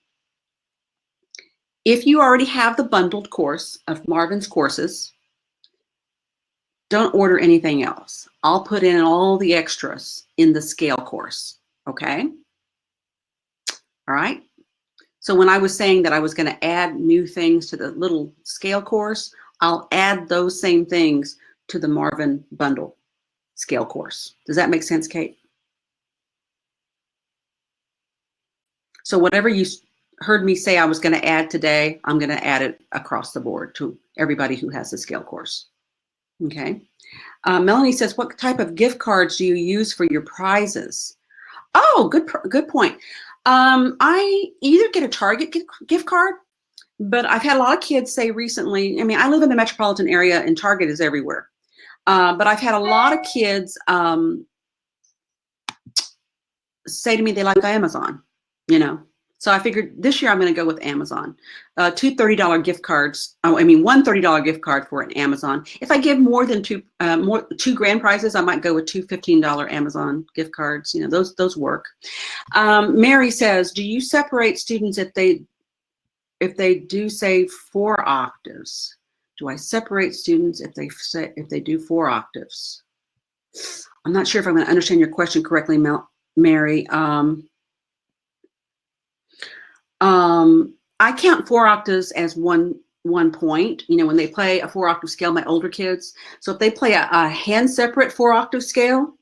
If you already have the bundled course of Marvin's courses, don't order anything else. I'll put in all the extras in the scale course, okay? All right. So when I was saying that I was going to add new things to the little scale course, I'll add those same things to the Marvin bundle scale course. Does that make sense, Kate? So whatever you heard me say I was going to add today, I'm going to add it across the board to everybody who has the scale course. Okay. Melanie says, what type of gift cards do you use for your prizes? Oh, good point. I either get a Target gift card, but I've had a lot of kids say recently, I mean, I live in the metropolitan area and Target is everywhere. But I've had a lot of kids say to me they like Amazon, you know. So I figured this year I'm going to go with Amazon. 2 $30 gift cards. Oh, I mean, 1 $30 gift card for an Amazon. If I give more than two grand prizes, I might go with 2 $15 Amazon gift cards. You know, those work. Mary says, do you separate students if they do say 4 octaves? Do I separate students if they do 4 octaves? I'm not sure if I'm going to understand your question correctly, Mary. I count 4 octaves as one point. You know, when they play a 4 octave scale, my older kids. So if they play a hand separate 4 octave scale,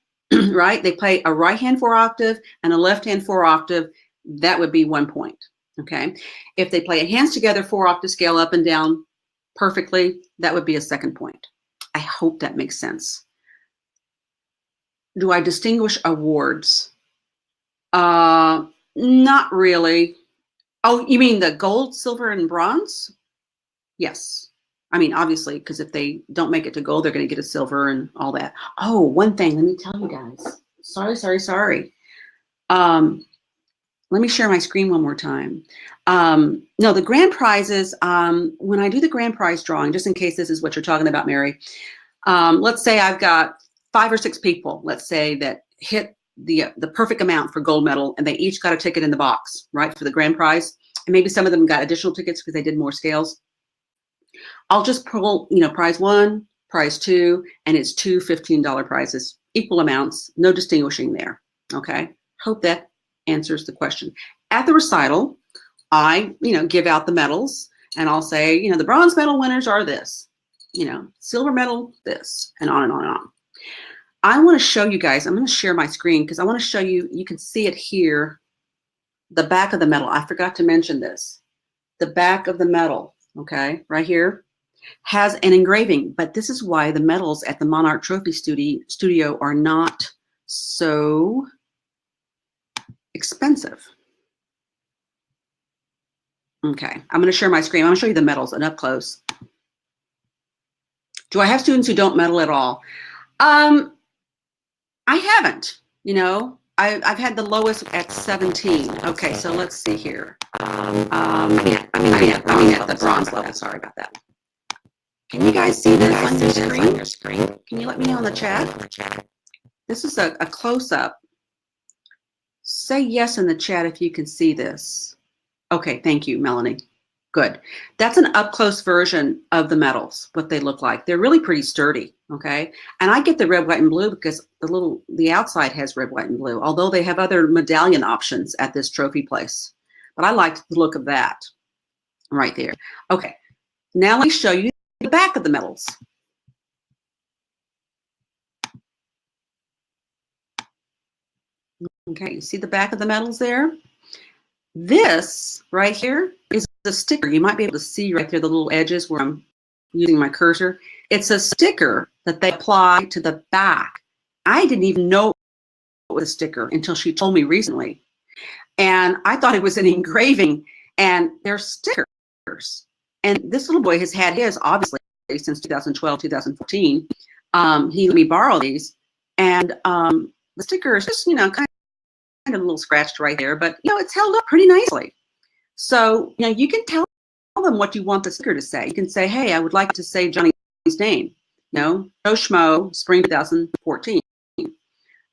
right? They play a right hand 4 octave and a left hand 4 octave. That would be 1 point. Okay. If they play a hands together 4 octave scale up and down perfectly, that would be a 2nd point. I hope that makes sense. Do I distinguish awards? Not really. Oh, you mean the gold, silver, and bronze? Yes. I mean, obviously, because if they don't make it to gold, they're going to get a silver and all that. Oh, one thing, let me tell you guys. Sorry. Let me share my screen one more time. No, the grand prizes, when I do the grand prize drawing, just in case this is what you're talking about, Mary, let's say I've got 5 or 6 people, let's say, that hit the perfect amount for gold medal, and they each got a ticket in the box, right, for the grand prize. And maybe some of them got additional tickets because they did more scales. I'll just pull, prize 1, prize 2, and it's 2 $15 prizes, equal amounts, no distinguishing there. Okay, hope that answers the question. At the recital, I, give out the medals, and I'll say, the bronze medal winners are this, silver medal, this, and on and on and on. I want to show you guys, I'm going to share my screen because I want to show you, you can see it here, the back of the medal. I forgot to mention this. The back of the medal, okay, right here, has an engraving, but this is why the medals at the Monarch Trophy Studio are not so expensive. Okay, I'm going to share my screen. I'm going to show you the medals and up close. Do I have students who don't medal at all? I haven't, I've had the lowest at 17. Okay, so let's see here. I mean at the bronze level. Sorry about that. Can you guys see this on your screen? Can you let me know in the chat? This is a close-up. Say yes in the chat if you can see this. Okay, thank you, Melanie. Good. That's an up-close version of the medals, what they look like. They're really pretty sturdy, okay? And I get the red, white, and blue because the outside has red, white, and blue, although they have other medallion options at this trophy place. But I like the look of that right there. Okay, now let me show you the back of the medals. Okay, you see the back of the medals there? This right here is a sticker. You might be able to see right there the little edges where I'm using my cursor. It's a sticker that they apply to the back. I didn't even know it was a sticker until she told me recently. And I thought it was an engraving, and they're stickers. And this little boy has had his, obviously, since 2012, 2014. He let me borrow these. And the sticker is just, kind of a little scratched right there, but it's held up pretty nicely. So you can tell them what you want the sticker to say. You can say, hey, I would like to say Johnny's name, Joe Schmo, spring 2014.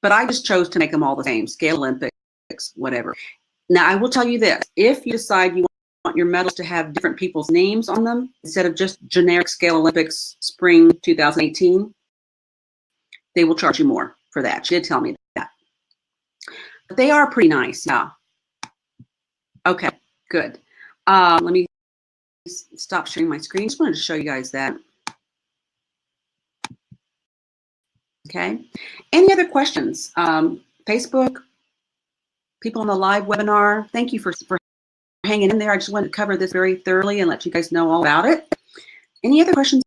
But I just chose to make them all the same, Scale Olympics, whatever. Now I will tell you this: if you decide you want your medals to have different people's names on them instead of just generic Scale Olympics spring 2018, they will charge you more for that. She did tell me that. But they are pretty nice, yeah. Okay, good. Let me stop sharing my screen. Just wanted to show you guys that. Okay. Any other questions? Facebook, people on the live webinar, thank you for hanging in there. I just wanted to cover this very thoroughly and let you guys know all about it. Any other questions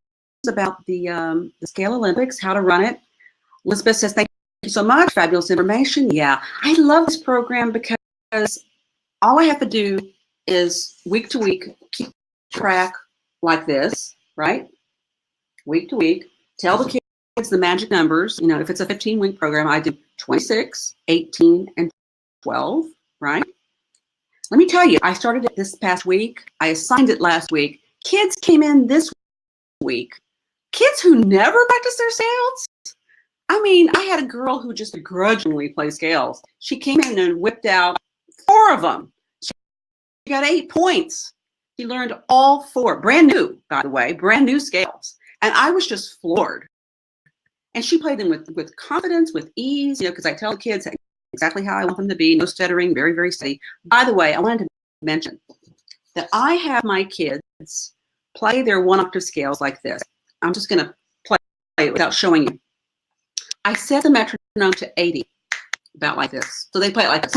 about the Scale Olympics, how to run it? Elizabeth says, thank you so much. Fabulous information. Yeah, I love this program because all I have to do is week to week keep track like this, right? Week to week, tell the kids the magic numbers. If it's a 15-week program, I do 26, 18, and 12, right? Let me tell you, I started it this past week. I assigned it last week. Kids came in this week. Kids who never practiced their scales. I mean, I had a girl who just begrudgingly plays scales. She came in and whipped out 4 of them. She got 8 points. She learned all 4, brand new, by the way, brand new scales. And I was just floored. And she played them with confidence, with ease, because I tell the kids exactly how I want them to be, no stuttering, very, very steady. By the way, I wanted to mention that I have my kids play their 1-octave scales like this. I'm just going to play it without showing you. I set the metronome to 80, about like this. So they play it like this.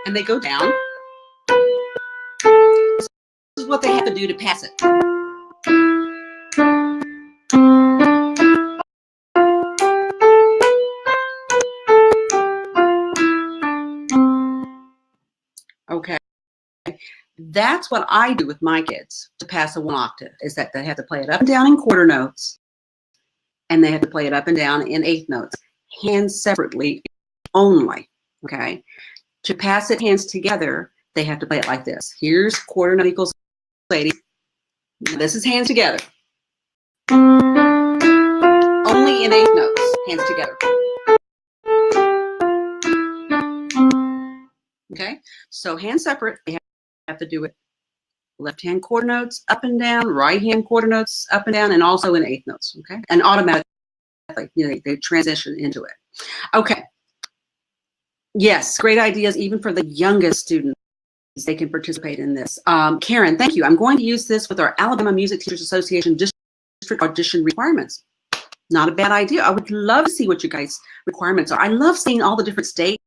And they go down. This is what they have to do to pass it. Okay. That's what I do with my kids to pass a 1 octave, is that they have to play it up and down in quarter notes and they have to play it up and down in eighth notes, hands separately only, okay? To pass it hands together, they have to play it like this. Here's quarter note equals lady. This is hands together. Only in eighth notes, hands together. Okay, so hands separate, they have to do it left hand quarter notes up and down, right hand quarter notes up and down, and also in eighth notes, okay? And automatically, they transition into it. Okay. Yes, great ideas even for the youngest students. They can participate in this. Karen, thank you. I'm going to use this with our Alabama Music Teachers Association district audition requirements. Not a bad idea. I would love to see what you guys' requirements are. I love seeing all the different states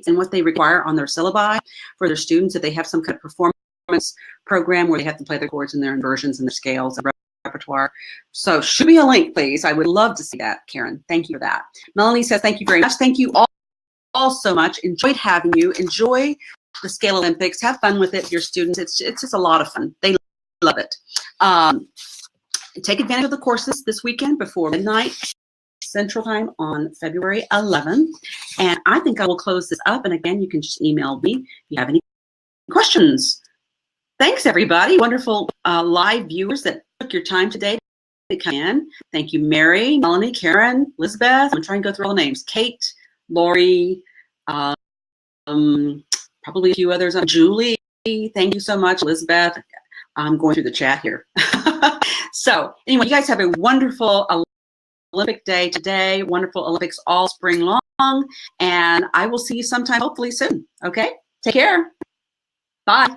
and what they require on their syllabi for their students if they have some kind of performance program where they have to play their chords and their inversions and their scales and repertoire. So shoot me a link, please. I would love to see that, Karen. Thank you for that. Melanie says, thank you very much. Thank you all so much. Enjoyed having you. Enjoy the Scale Olympics. Have fun with it, your students. It's just a lot of fun. They love it. Take advantage of the courses this weekend before midnight Central Time on February 11th. And I think I will close this up. And again, you can just email me if you have any questions. Thanks, everybody. Wonderful live viewers that took your time today to come in. Thank you, Mary, Melanie, Karen, Elizabeth. I'm going to try and go through all the names. Kate, Lori, probably a few others. Julie, thank you so much. Elizabeth, I'm going through the chat here. So anyway, you guys have a wonderful Olympic day today. Wonderful Olympics all spring long. And I will see you sometime, hopefully soon. Okay? Take care. Bye.